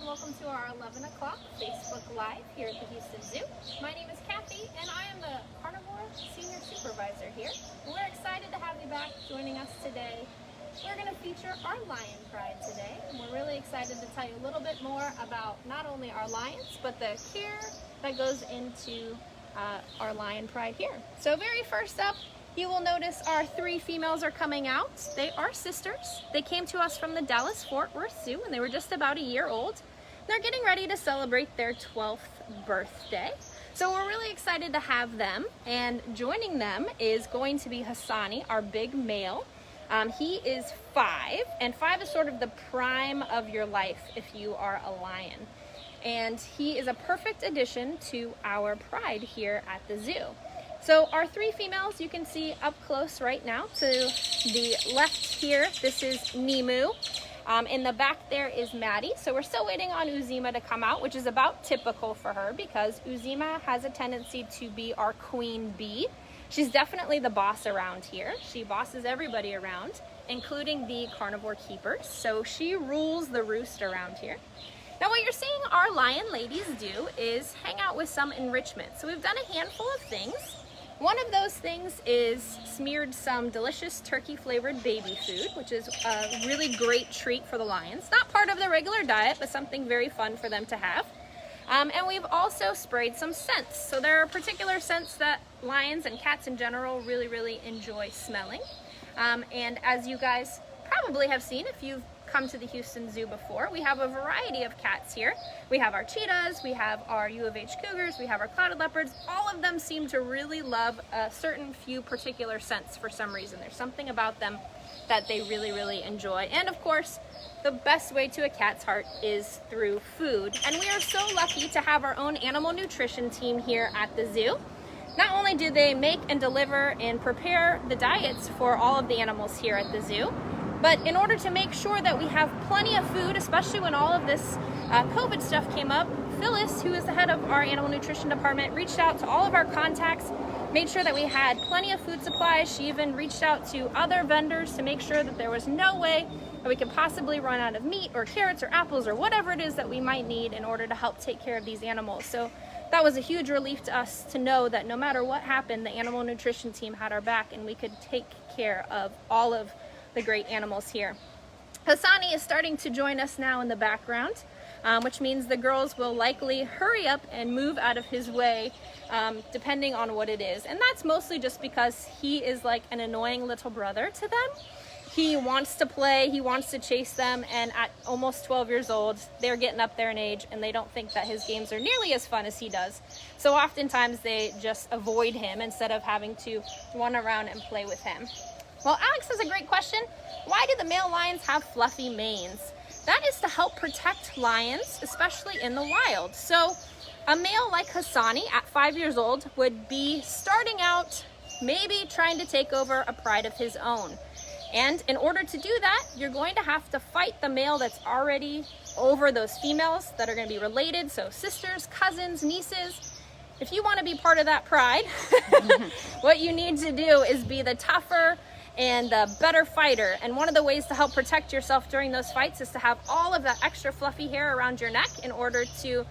welcome to our 11 o'clock Facebook Live here at the Houston Zoo. My name is Kathy, and I am the Carnivore Senior Supervisor here. We're excited to have you back joining us today. We're going to feature our Lion Pride today, and we're really excited to tell you a little bit more about not only our lions, but the care that goes into our Lion Pride here. So very first up, you will notice our three females are coming out. They are sisters. They came to us from the Dallas-Fort Worth Zoo when they were just about a year old. They're getting ready to celebrate their 12th birthday. So we're really excited to have them, and joining them is going to be Hasani, our big male. He is 5, and 5 is sort of the prime of your life if you are a lion. And he is a perfect addition to our pride here at the zoo. So our three females you can see up close right now. To the left here, this is Nemu. In the back there is Maddie. So we're still waiting on Uzima to come out, which is about typical for her because Uzima has a tendency to be our queen bee. She's definitely the boss around here. She bosses everybody around, including the carnivore keepers. So she rules the roost around here. Now what you're seeing our lion ladies do is hang out with some enrichment. So we've done a handful of things. One of those things is smeared some delicious turkey flavored baby food, which is a really great treat for the lions. Not part of the regular diet, but something very fun for them to have. And we've also sprayed some scents. So there are particular scents that lions and cats in general really enjoy smelling. And as you guys probably have seen if you've come to the Houston Zoo before, we have a variety of cats here. We have our cheetahs, we have our U of H cougars, we have our clouded leopards. All of them seem to really love a certain few particular scents for some reason. There's something about them that they really enjoy. And of course, the best way to a cat's heart is through food. And we are so lucky to have our own animal nutrition team here at the zoo. Not only do they make and deliver and prepare the diets for all of the animals here at the zoo, but in order to make sure that we have plenty of food, especially when all of this COVID stuff came up, Phyllis, who is the head of our animal nutrition department, reached out to all of our contacts, made sure that we had plenty of food supplies. She even reached out to other vendors to make sure that there was no way that we could possibly run out of meat or carrots or apples or whatever it is that we might need in order to help take care of these animals. So that was a huge relief to us to know that no matter what happened, the animal nutrition team had our back and we could take care of all of the great animals here. Hasani is starting to join us now in the background, which means the girls will likely hurry up and move out of his way, depending on what it is. And that's mostly just because he is like an annoying little brother to them. He wants to play, he wants to chase them, and at almost 12 years old, they're getting up there in age and they don't think that his games are nearly as fun as he does. So oftentimes they just avoid him instead of having to run around and play with him. Well, Alex has a great question. Why do the male lions have fluffy manes? That is to help protect lions, especially in the wild. So a male like Hasani at 5 years old would be starting out maybe trying to take over a pride of his own. And in order to do that, you're going to have to fight the male that's already over those females that are going to be related. So sisters, cousins, nieces. If you want to be part of that pride, what you need to do is be the tougher and the better fighter. And one of the ways to help protect yourself during those fights is to have all of that extra fluffy hair around your neck in order to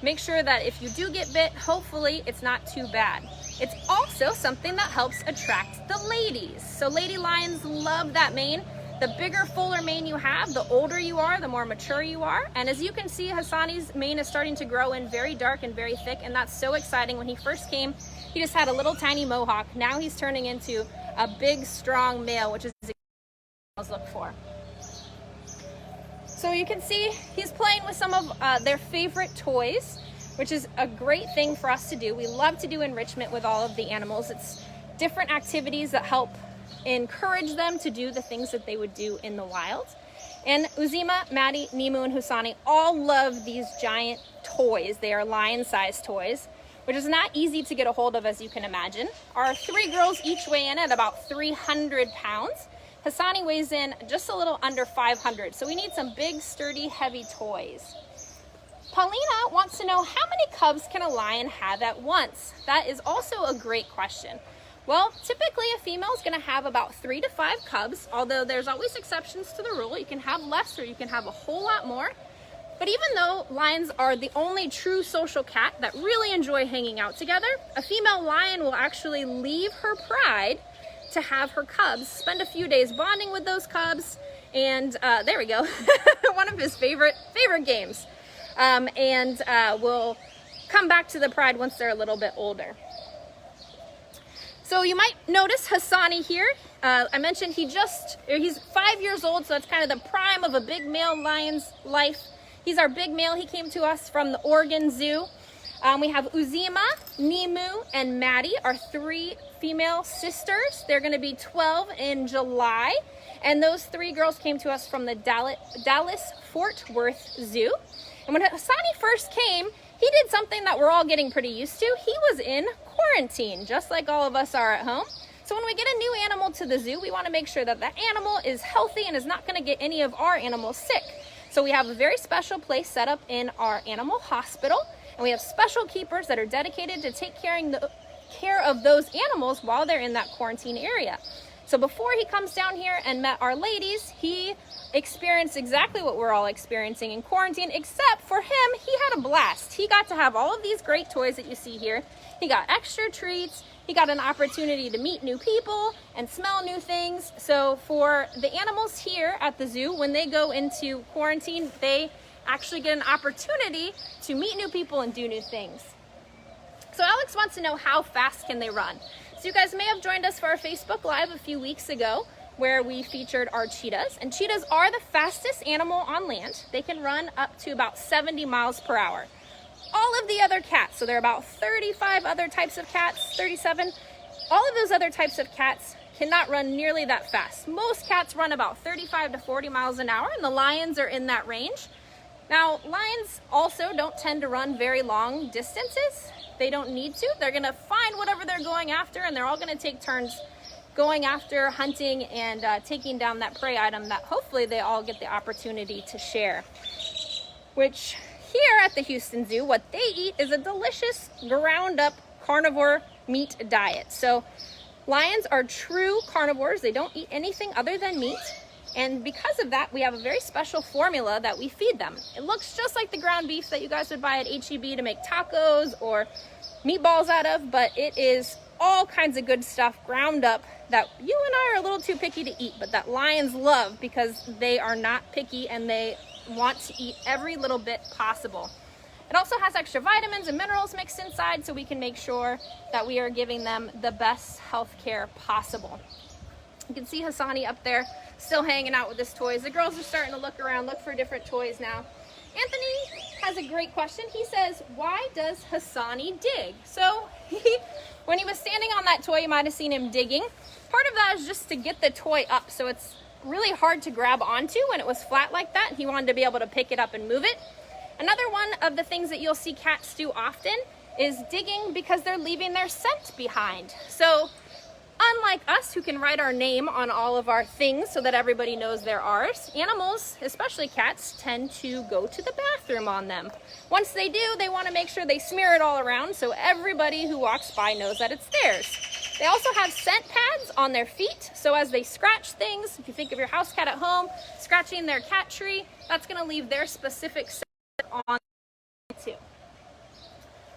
make sure that if you do get bit, hopefully it's not too bad. It's also something that helps attract the ladies. So lady lions love that mane. The bigger, fuller mane you have, the older you are, the more mature you are. And as you can see, Hasani's mane is starting to grow in very dark and very thick, and that's so exciting. When he first came, he just had a little tiny mohawk. Now he's turning into a big, strong male, which is what males look for. So you can see he's playing with some of their favorite toys, which is a great thing for us to do. We love to do enrichment with all of the animals. It's different activities that help encourage them to do the things that they would do in the wild. And Uzima, Maddie, Nemu, and Hasani all love these giant toys. They are lion-sized toys, which is not easy to get a hold of, as you can imagine. Our three girls each weigh in at about 300 pounds. Hasani weighs in just a little under 500, so we need some big, sturdy, heavy toys. Paulina wants to know, how many cubs can a lion have at once? That is also a great question. Well, typically a female is going to have about 3 to 5 cubs, although there's always exceptions to the rule. You can have less or you can have a whole lot more. But even though lions are the only true social cat that really enjoy hanging out together, a female lion will actually leave her pride to have her cubs spend a few days bonding with those cubs. And there we go, one of his favorite games. Will come back to the pride once they're a little bit older. So you might notice Hasani here. I mentioned he's 5 years old, so that's kind of the prime of a big male lion's life. He's our big male. He came to us from the Oregon Zoo. We have Uzima, Nimu, and Maddie, our 3 female sisters. They're going to be 12 in July. And those 3 girls came to us from the Dallas-Fort Worth Zoo. And when Hasani first came, he did something that we're all getting pretty used to. He was in quarantine, just like all of us are at home. So when we get a new animal to the zoo, we want to make sure that the animal is healthy and is not going to get any of our animals sick. So we have a very special place set up in our animal hospital, and we have special keepers that are dedicated to take care of those animals while they're in that quarantine area. So before he comes down here and met our ladies, he experienced exactly what we're all experiencing in quarantine, except for him, he had a blast. He got to have all of these great toys that you see here. He got extra treats. He got an opportunity to meet new people and smell new things. So for the animals here at the zoo, when they go into quarantine, they actually get an opportunity to meet new people and do new things. So Alex wants to know, how fast can they run? So you guys may have joined us for our Facebook Live a few weeks ago, where we featured our cheetahs. And cheetahs are the fastest animal on land. They can run up to about 70 miles per hour. All of the other cats, so there are about 35 other types of cats, 37, all of those other types of cats cannot run nearly that fast. Most cats run about 35 to 40 miles an hour, and the lions are in that range. Now, lions also don't tend to run very long distances. They don't need to. They're gonna find whatever they're going after, and they're all gonna take turns going after, hunting, and taking down that prey item that hopefully they all get the opportunity to share. Which, here at the Houston Zoo, what they eat is a delicious ground up carnivore meat diet. So lions are true carnivores. They don't eat anything other than meat. And because of that, we have a very special formula that we feed them. It looks just like the ground beef that you guys would buy at H-E-B to make tacos or meatballs out of, but it is all kinds of good stuff ground up that you and I are a little too picky to eat, but that lions love because they are not picky and they want to eat every little bit possible. It also has extra vitamins and minerals mixed inside, so we can make sure that we are giving them the best health care possible. You can see Hasani up there still hanging out with his toys. The girls are starting to look around, look for different toys now. Anthony has a great question. He says, why does Hasani dig? So when he was standing on that toy, you might have seen him digging. Part of that is just to get the toy up, so it's really hard to grab onto when it was flat like that. He wanted to be able to pick it up and move it. Another one of the things that you'll see cats do often is digging because they're leaving their scent behind. So unlike us, who can write our name on all of our things so that everybody knows they're ours, animals, especially cats, tend to go to the bathroom on them. Once they do, they want to make sure they smear it all around so everybody who walks by knows that it's theirs. They also have scent pads on their feet, so as they scratch things, if you think of your house cat at home, scratching their cat tree, that's going to leave their specific scent on too.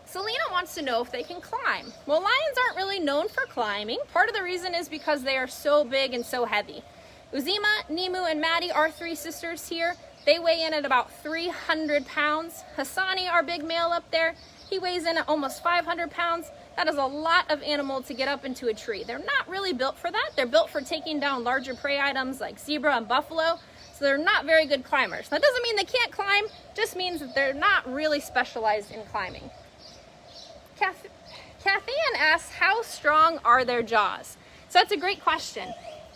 Selena wants to know if they can climb. Well, lions aren't really known for climbing. Part of the reason is because they are so big and so heavy. Uzima, Nimu, and Maddie, our 3 sisters here, they weigh in at about 300 pounds. Hasani, our big male up there, he weighs in at almost 500 pounds. That is a lot of animal to get up into a tree. They're not really built for that. They're built for taking down larger prey items like zebra and buffalo, so they're not very good climbers. That doesn't mean they can't climb, just means that they're not really specialized in climbing. Kathy asks, how strong are their jaws? So that's a great question.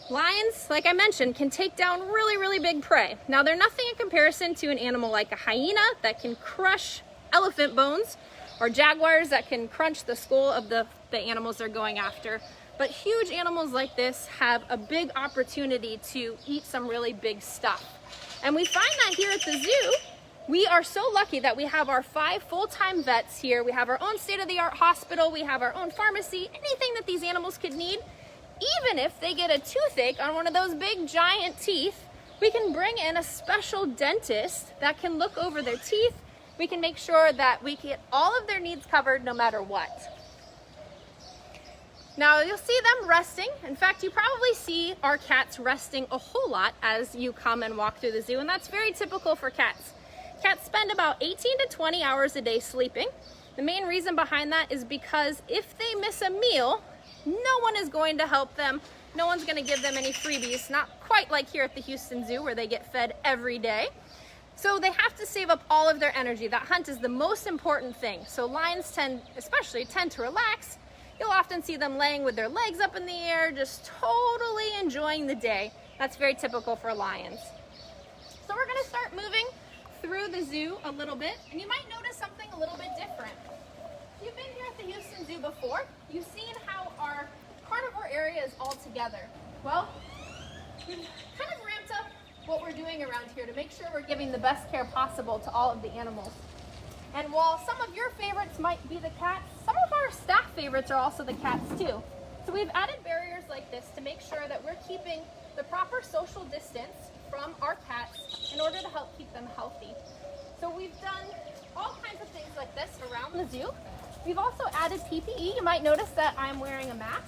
Lions, like I mentioned, can take down really, really big prey. Now, they're nothing in comparison to an animal like a hyena that can crush elephant bones, or jaguars that can crunch the skull of the animals they're going after. But huge animals like this have a big opportunity to eat some really big stuff. And we find that here at the zoo. We are so lucky that we have our 5 full-time vets here. We have our own state-of-the-art hospital. We have our own pharmacy. Anything that these animals could need, even if they get a toothache on one of those big giant teeth, we can bring in a special dentist that can look over their teeth. We can make sure that we get all of their needs covered no matter what. Now you'll see them resting. In fact, you probably see our cats resting a whole lot as you come and walk through the zoo, and that's very typical for cats. Cats spend about 18 to 20 hours a day sleeping. The main reason behind that is because if they miss a meal, no one is going to help them. No one's going to give them any freebies, not quite like here at the Houston Zoo where they get fed every day. So they have to save up all of their energy. That hunt is the most important thing. So lions especially tend to relax. You'll often see them laying with their legs up in the air, just totally enjoying the day. That's very typical for lions. So we're gonna start moving through the zoo a little bit, and you might notice something a little bit different. If you've been here at the Houston Zoo before, you've seen how our carnivore area is all together. Well, we've kind of ramped up what we're doing around here to make sure we're giving the best care possible to all of the animals. And while some of your favorites might be the cats, some of our staff favorites are also the cats too. So we've added barriers like this to make sure that we're keeping the proper social distance from our cats in order to help keep them healthy. So we've done all kinds of things like this around the zoo. We've also added PPE. You might notice that I'm wearing a mask.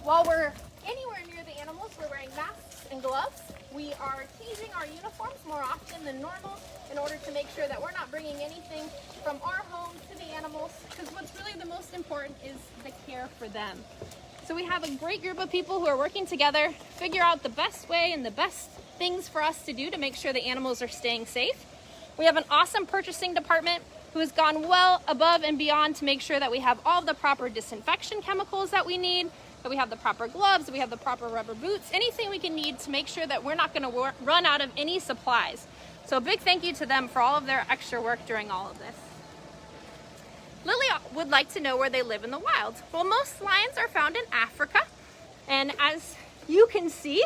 While we're anywhere near the animals, we're wearing masks and gloves. We are changing our uniforms more often than normal in order to make sure that we're not bringing anything from our home to the animals, because what's really the most important is the care for them. So we have a great group of people who are working together, figure out the best way and the best things for us to do to make sure the animals are staying safe. We have an awesome purchasing department who has gone well above and beyond to make sure that we have all the proper disinfection chemicals that we need, that we have the proper gloves, that we have the proper rubber boots, anything we can need to make sure that we're not going to run out of any supplies. So a big thank you to them for all of their extra work during all of this. Lily would like to know where they live in the wild. Well, most lions are found in Africa, and as you can see,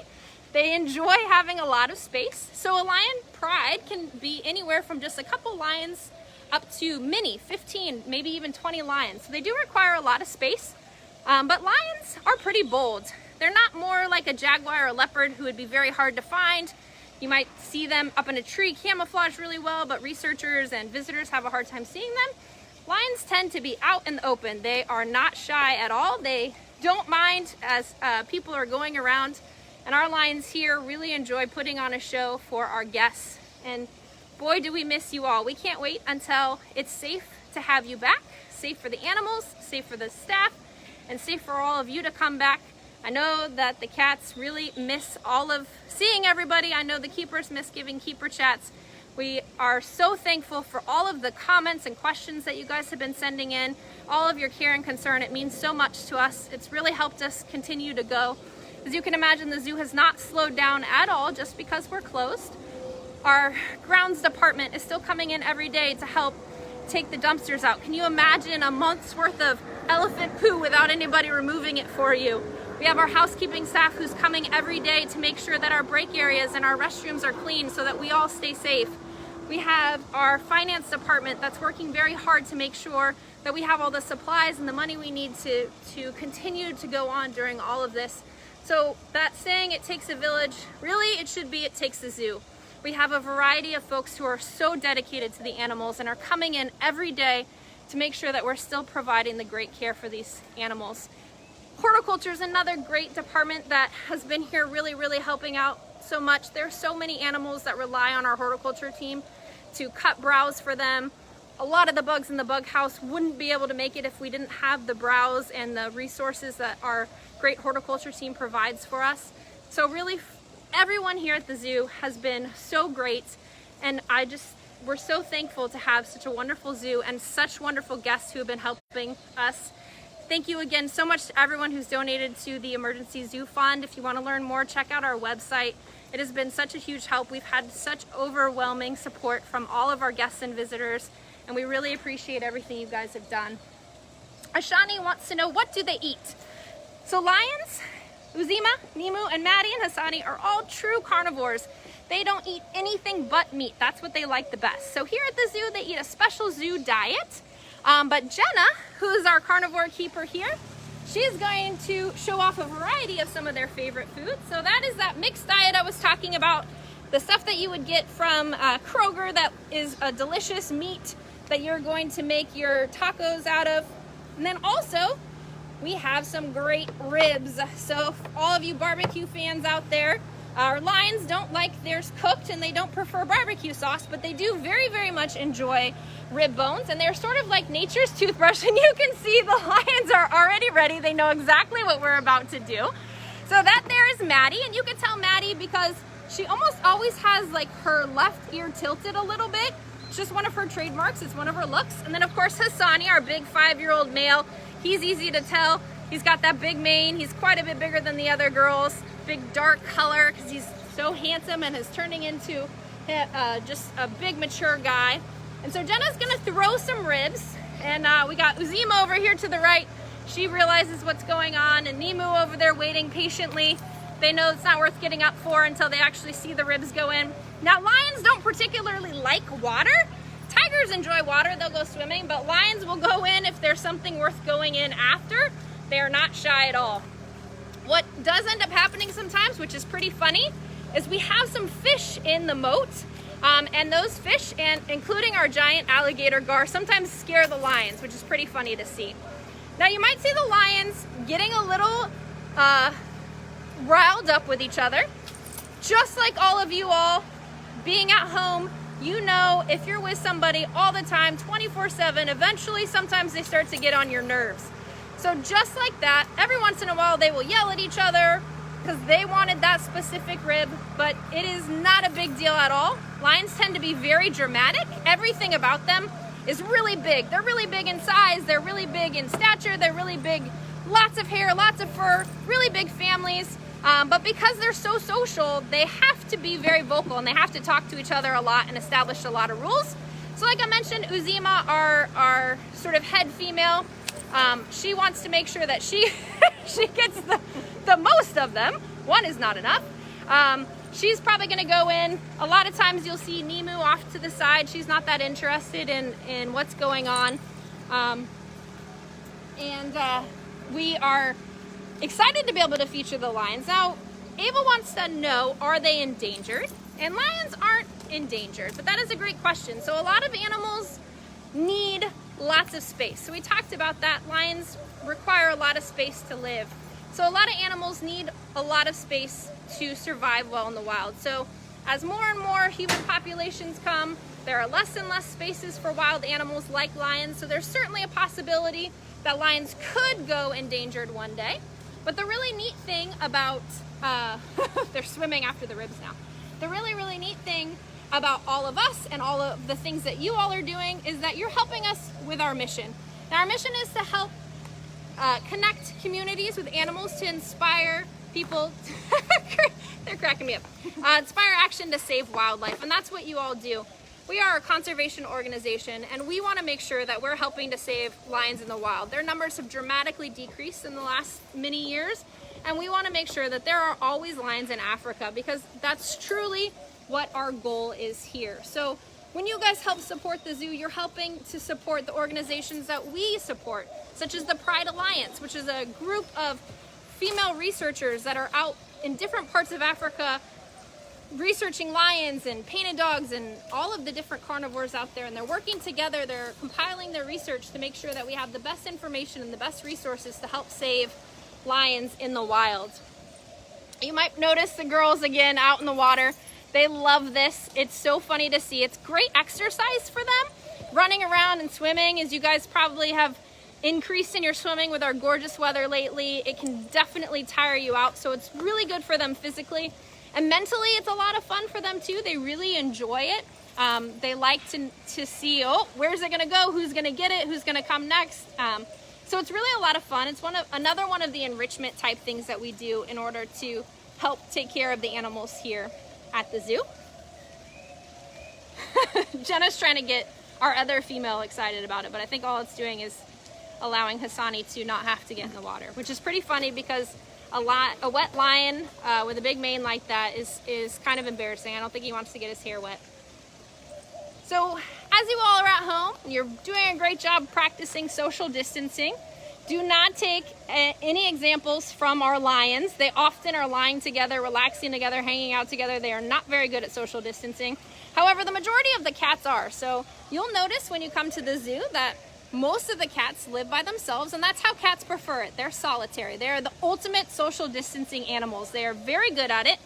they enjoy having a lot of space. So a lion pride can be anywhere from just a couple lions up to many, 15, maybe even 20 lions. So they do require a lot of space. But lions are pretty bold. They're not more like a jaguar or a leopard who would be very hard to find. You might see them up in a tree camouflaged really well, but researchers and visitors have a hard time seeing them. Lions tend to be out in the open. They are not shy at all. They don't mind as people are going around. And our lions here really enjoy putting on a show for our guests. And boy, do we miss you all. We can't wait until it's safe to have you back. Safe for the animals, safe for the staff, and safe for all of you to come back. I know that the cats really miss all of seeing everybody. I know the keepers miss giving keeper chats. We are so thankful for all of the comments and questions that you guys have been sending in, all of your care and concern. It means so much to us. It's really helped us continue to go. As you can imagine, the zoo has not slowed down at all just because we're closed. Our grounds department is still coming in every day to help take the dumpsters out. Can you imagine a month's worth of elephant poo without anybody removing it for you? We have our housekeeping staff who's coming every day to make sure that our break areas and our restrooms are clean so that we all stay safe. We have our finance department that's working very hard to make sure that we have all the supplies and the money we need to continue to go on during all of this. So that saying, it takes a village, really it should be it takes a zoo. We have a variety of folks who are so dedicated to the animals and are coming in every day to make sure that we're still providing the great care for these animals. Horticulture is another great department that has been here really helping out so much. There's so many animals that rely on our horticulture team to cut browse for them. A lot of the bugs in the bug house wouldn't be able to make it if we didn't have the browse and the resources that our great horticulture team provides for us. So really, everyone here at the zoo has been so great, and we're so thankful to have such a wonderful zoo and such wonderful guests who have been helping us. Thank you again so much to everyone who's donated to the Emergency Zoo Fund. If you want to learn more, check out our website. It has been such a huge help. We've had such overwhelming support from all of our guests and visitors, and we really appreciate everything you guys have done. Ashani wants to know, what do they eat? So lions, Uzima, Nimu, and Maddie and Hasani are all true carnivores. They don't eat anything but meat. That's what they like the best. So here at the zoo, they eat a special zoo diet. But Jenna, who is our carnivore keeper here, she's going to show off a variety of some of their favorite foods. So that is that mixed diet I was talking about, the stuff that you would get from Kroger that is a delicious meat that you're going to make your tacos out of. And then also, we have some great ribs. So all of you barbecue fans out there, our lions don't like theirs cooked and they don't prefer barbecue sauce, but they do very, very much enjoy rib bones, and they're sort of like nature's toothbrush, and you can see the lions are already ready. They know exactly what we're about to do. So that there is Maddie, and you can tell Maddie because she almost always has like her left ear tilted a little bit. It's just one of her trademarks. It's one of her looks. And then of course Hasani, our big 5-year-old male, he's easy to tell. He's got that big mane. He's quite a bit bigger than the other girls. Big dark color because he's so handsome and is turning into just a big mature guy. And so Jenna's gonna throw some ribs, and we got Uzima over here to the right. She realizes what's going on, and Nimu over there waiting patiently. They know it's not worth getting up for until they actually see the ribs go in. Now, lions don't particularly like water. Tigers enjoy water, they'll go swimming, but lions will go in if there's something worth going in after. They are not shy at all. What does end up happening sometimes, which is pretty funny, is we have some fish in the moat. And those fish, and including our giant alligator gar, sometimes scare the lions, which is pretty funny to see. Now you might see the lions getting a little riled up with each other. Just like all of you all being at home, you know if you're with somebody all the time, 24/7, eventually sometimes they start to get on your nerves. So just like that, every once in a while they will yell at each other because they wanted that specific rib, but it is not a big deal at all. Lions tend to be very dramatic. Everything about them is really big. They're really big in size, they're really big in stature, they're really big, lots of hair, lots of fur, really big families. But because they're so social, they have to be very vocal and they have to talk to each other a lot and establish a lot of rules. So like I mentioned, Uzima, our sort of head female, she wants to make sure that she gets the most of them. One is not enough. She's probably gonna go in. A lot of times you'll see Nimu off to the side. She's not that interested in what's going on. We are excited to be able to feature the lions. Now, Ava wants to know, are they endangered? And lions aren't endangered, but that is a great question. So a lot of animals need lots of space. So we talked about that. Lions require a lot of space to live. So a lot of animals need a lot of space to survive well in the wild. So as more and more human populations come, there are less and less spaces for wild animals like lions. So there's certainly a possibility that lions could go endangered one day. But the really neat thing about, they're swimming after the ribs now. The really, really neat thing about all of us and all of the things that you all are doing is that you're helping us with our mission. Now, our mission is to help connect communities with animals to inspire people. They're cracking me up. Inspire action to save wildlife, and that's what you all do. We are a conservation organization, and we want to make sure that we're helping to save lions in the wild. Their numbers have dramatically decreased in the last many years, and we want to make sure that there are always lions in Africa, because that's truly what our goal is here. So when you guys help support the zoo, you're helping to support the organizations that we support, such as the Pride Alliance, which is a group of female researchers that are out in different parts of Africa researching lions and painted dogs and all of the different carnivores out there, and they're working together. They're compiling their research to make sure that we have the best information and the best resources to help save lions in the wild. You might notice the girls again out in the water. They love this. It's so funny to see. It's great exercise for them, running around and swimming. As you guys probably have increased in your swimming with our gorgeous weather lately, it can definitely tire you out. So it's really good for them physically. And mentally, it's a lot of fun for them too. They really enjoy it. They like to see, oh, where's it gonna go? Who's gonna get it? Who's gonna come next? So it's really a lot of fun. It's another one of the enrichment type things that we do in order to help take care of the animals here at the zoo. Jenna's trying to get our other female excited about it, but I think all it's doing is allowing Hasani to not have to get in the water, which is pretty funny because a wet lion with a big mane like that is kind of embarrassing. I don't think he wants to get his hair wet. So as you all are at home, you're doing a great job practicing social distancing. Do not take any examples from our lions. They often are lying together, relaxing together, hanging out together. They are not very good at social distancing. However, the majority of the cats are. So you'll notice when you come to the zoo that most of the cats live by themselves, and that's how cats prefer it. They're solitary. They're the ultimate social distancing animals. They are very good at it.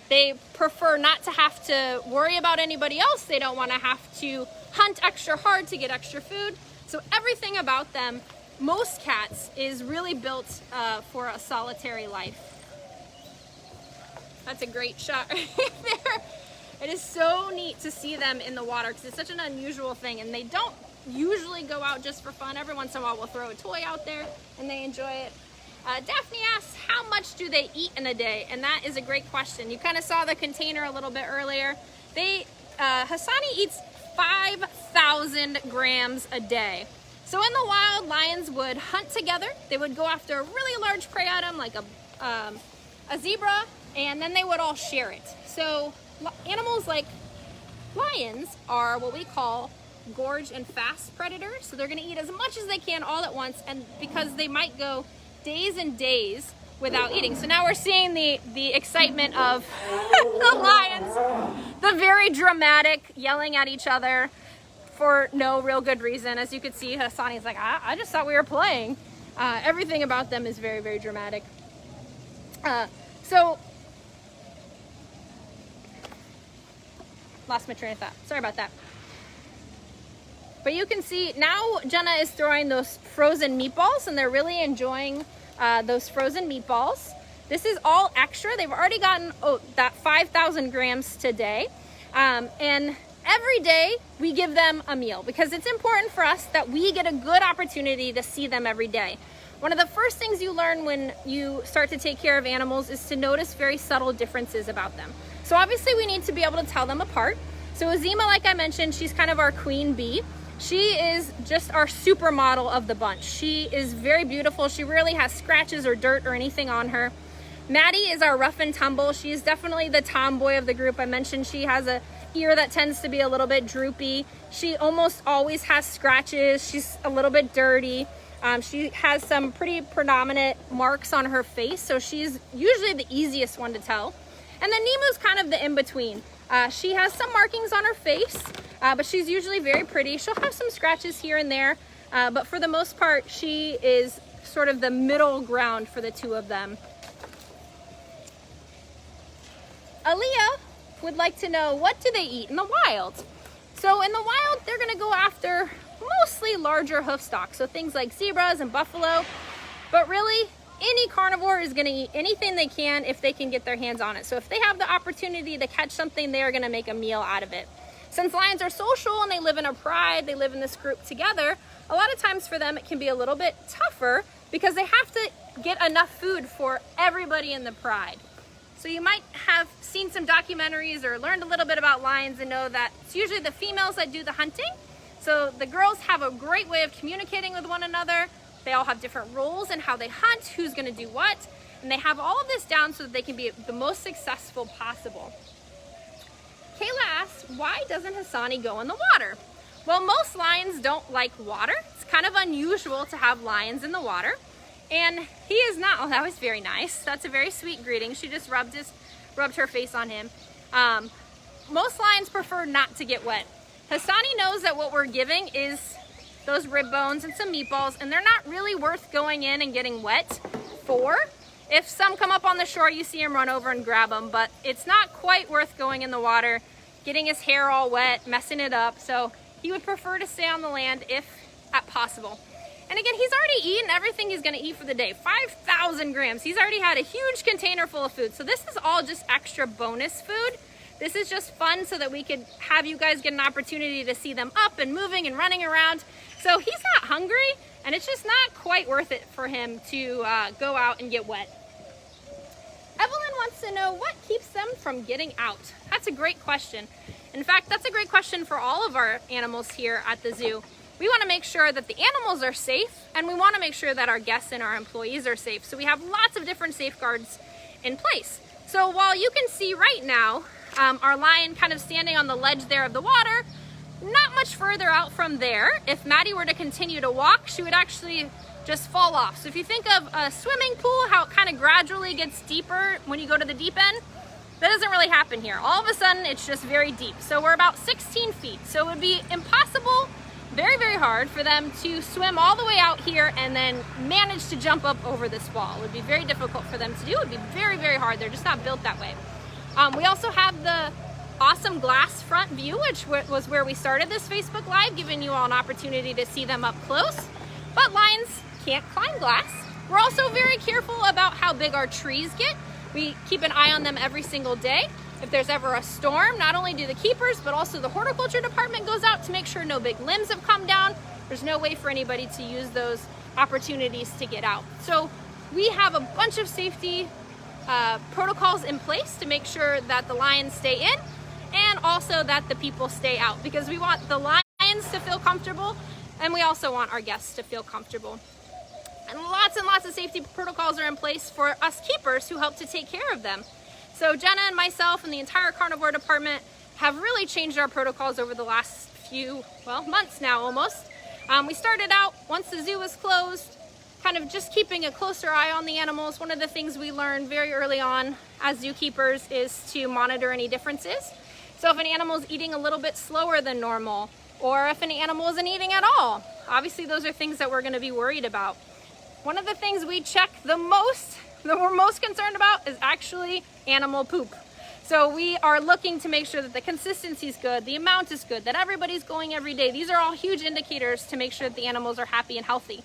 They prefer not to have to worry about anybody else. They don't want to have to hunt extra hard to get extra food. So everything about them, most cats, is really built for a solitary life. That's a great shot right there. It is so neat to see them in the water because it's such an unusual thing, and they don't usually go out just for fun. Every once in a while we'll throw a toy out there and they enjoy it. Daphne asks, how much do they eat in a day? And that is a great question. You kind of saw the container a little bit earlier. Hasani eats 5,000 grams a day. So in the wild, lions would hunt together. They would go after a really large prey item like a zebra, and then they would all share it. So animals like lions are what we call gorge and fast predators. So they're going to eat as much as they can all at once, and because they might go days and days without eating. So now we're seeing the excitement of the lions, the very dramatic yelling at each other for no real good reason. As you could see, Hasani's like, I just thought we were playing. Everything about them is very, very dramatic. So lost my train of thought. Sorry about that. But you can see now Jenna is throwing those frozen meatballs, and they're really enjoying those frozen meatballs. This is all extra. They've already gotten that 5,000 grams today. And every day we give them a meal because it's important for us that we get a good opportunity to see them every day. One of the first things you learn when you start to take care of animals is to notice very subtle differences about them. So obviously we need to be able to tell them apart. So Azima, like I mentioned, she's kind of our queen bee. She is just our supermodel of the bunch. She is very beautiful. She rarely has scratches or dirt or anything on her. Maddie is our rough and tumble. She is definitely the tomboy of the group. I mentioned she has a ear that tends to be a little bit droopy. She almost always has scratches. She's a little bit dirty. She has some pretty predominant marks on her face, so she's usually the easiest one to tell. And then Nemu's kind of the in-between. She has some markings on her face, but she's usually very pretty. She'll have some scratches here and there, but for the most part, she is sort of the middle ground for the two of them. Aaliyah would like to know, what do they eat in the wild? So in the wild, they're gonna go after mostly larger hoof stock, so things like zebras and buffalo, but really, any carnivore is going to eat anything they can if they can get their hands on it. So if they have the opportunity to catch something, they are going to make a meal out of it. Since lions are social and they live in a pride, they live in this group together, a lot of times for them it can be a little bit tougher because they have to get enough food for everybody in the pride. So you might have seen some documentaries or learned a little bit about lions and know that it's usually the females that do the hunting. So the girls have a great way of communicating with one another. They all have different roles in how they hunt, who's going to do what, and they have all of this down so that they can be the most successful possible. Kayla asks, why doesn't Hasani go in the water? Well, most lions don't like water. It's kind of unusual to have lions in the water, and he is not. Oh, that was very nice. That's a very sweet greeting. She just rubbed her face on him. Most lions prefer not to get wet. Hasani knows that what we're giving is those rib bones and some meatballs, and they're not really worth going in and getting wet for. If some come up on the shore, you see him run over and grab them, but it's not quite worth going in the water, getting his hair all wet, messing it up. So he would prefer to stay on the land if at possible. And again, he's already eaten everything he's gonna eat for the day, 5,000 grams. He's already had a huge container full of food. So this is all just extra bonus food. This is just fun so that we could have you guys get an opportunity to see them up and moving and running around. So he's not hungry, and it's just not quite worth it for him to go out and get wet. Evelyn wants to know, what keeps them from getting out? That's a great question. In fact, that's a great question for all of our animals here at the zoo. We want to make sure that the animals are safe, and we want to make sure that our guests and our employees are safe. So we have lots of different safeguards in place. So while you can see right now, our lion kind of standing on the ledge there of the water, not much further out from there, if Maddie were to continue to walk, she would actually just fall off. So if you think of a swimming pool, how it kind of gradually gets deeper when you go to the deep end, that doesn't really happen here. All of a sudden, it's just very deep. So we're about 16 feet. So it would be impossible, very, very hard for them to swim all the way out here and then manage to jump up over this wall. It would be very difficult for them to do. It would be very, very hard. They're just not built that way. We also have the awesome glass front view, which was where we started this Facebook Live, giving you all an opportunity to see them up close. But lions can't climb glass. We're also very careful about how big our trees get. We keep an eye on them every single day. If there's ever a storm, not only do the keepers, but also the horticulture department goes out to make sure no big limbs have come down. There's no way for anybody to use those opportunities to get out. So we have a bunch of safety protocols in place to make sure that the lions stay in and also that the people stay out, because we want the lions to feel comfortable and we also want our guests to feel comfortable. And lots of safety protocols are in place for us keepers who help to take care of them. So Jenna and myself and the entire carnivore department have really changed our protocols over the last few, months now almost. We started out, once the zoo was closed, kind of just keeping a closer eye on the animals. One of the things we learned very early on as zookeepers is to monitor any differences. So if an animal is eating a little bit slower than normal, or if an animal isn't eating at all, obviously those are things that we're going to be worried about. One of the things we check the most, that we're most concerned about, is actually animal poop. So we are looking to make sure that the consistency is good, the amount is good, that everybody's going every day. These are all huge indicators to make sure that the animals are happy and healthy.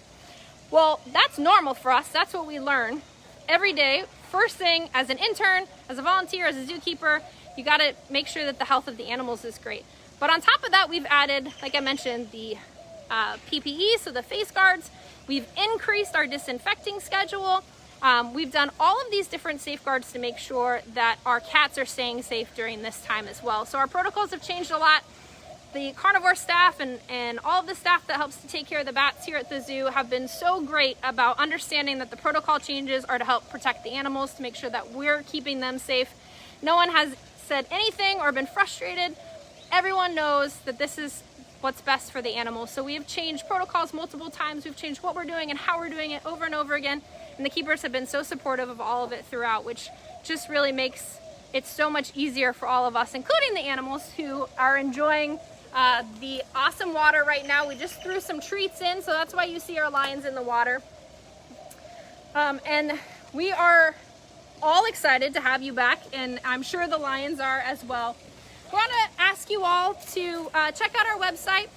Well, that's normal for us. That's what we learn every day. First thing, as an intern, as a volunteer, as a zookeeper, you got to make sure that the health of the animals is great. But on top of that, we've added, like I mentioned, the PPE, so the face guards. We've increased our disinfecting schedule. We've done all of these different safeguards to make sure that our cats are staying safe during this time as well. So our protocols have changed a lot. The carnivore staff and all of the staff that helps to take care of the bats here at the zoo have been so great about understanding that the protocol changes are to help protect the animals, to make sure that we're keeping them safe. No one has said anything or been frustrated. Everyone knows that this is what's best for the animals. So we have changed protocols multiple times. We've changed what we're doing and how we're doing it over and over again. And the keepers have been so supportive of all of it throughout, which just really makes it so much easier for all of us, including the animals who are enjoying the awesome water right now. We just threw some treats in, so that's why you see our lions in the water. And we are all excited to have you back, and I'm sure the lions are as well. I want to ask you all to check out our website.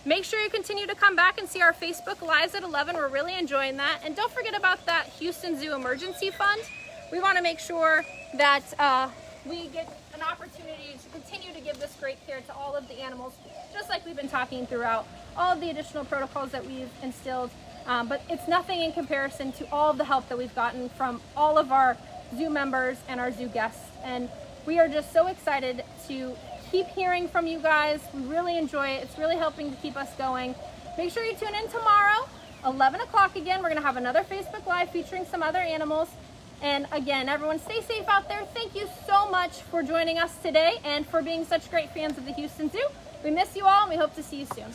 Make sure you continue to come back and see our Facebook Lives at 11. We're really enjoying that. And don't forget about that Houston Zoo Emergency Fund. We want to make sure that we get an opportunity to continue to give this great care to all of the animals, just like we've been talking throughout all of the additional protocols that we've instilled. But it's nothing in comparison to all of the help that we've gotten from all of our zoo members and our zoo guests. And we are just so excited to keep hearing from you guys. We really enjoy it. It's really helping to keep us going. Make sure you tune in tomorrow, 11 o'clock again. We're going to have another Facebook Live featuring some other animals. And again, everyone stay safe out there. Thank you so much for joining us today and for being such great fans of the Houston Zoo. We miss you all and we hope to see you soon.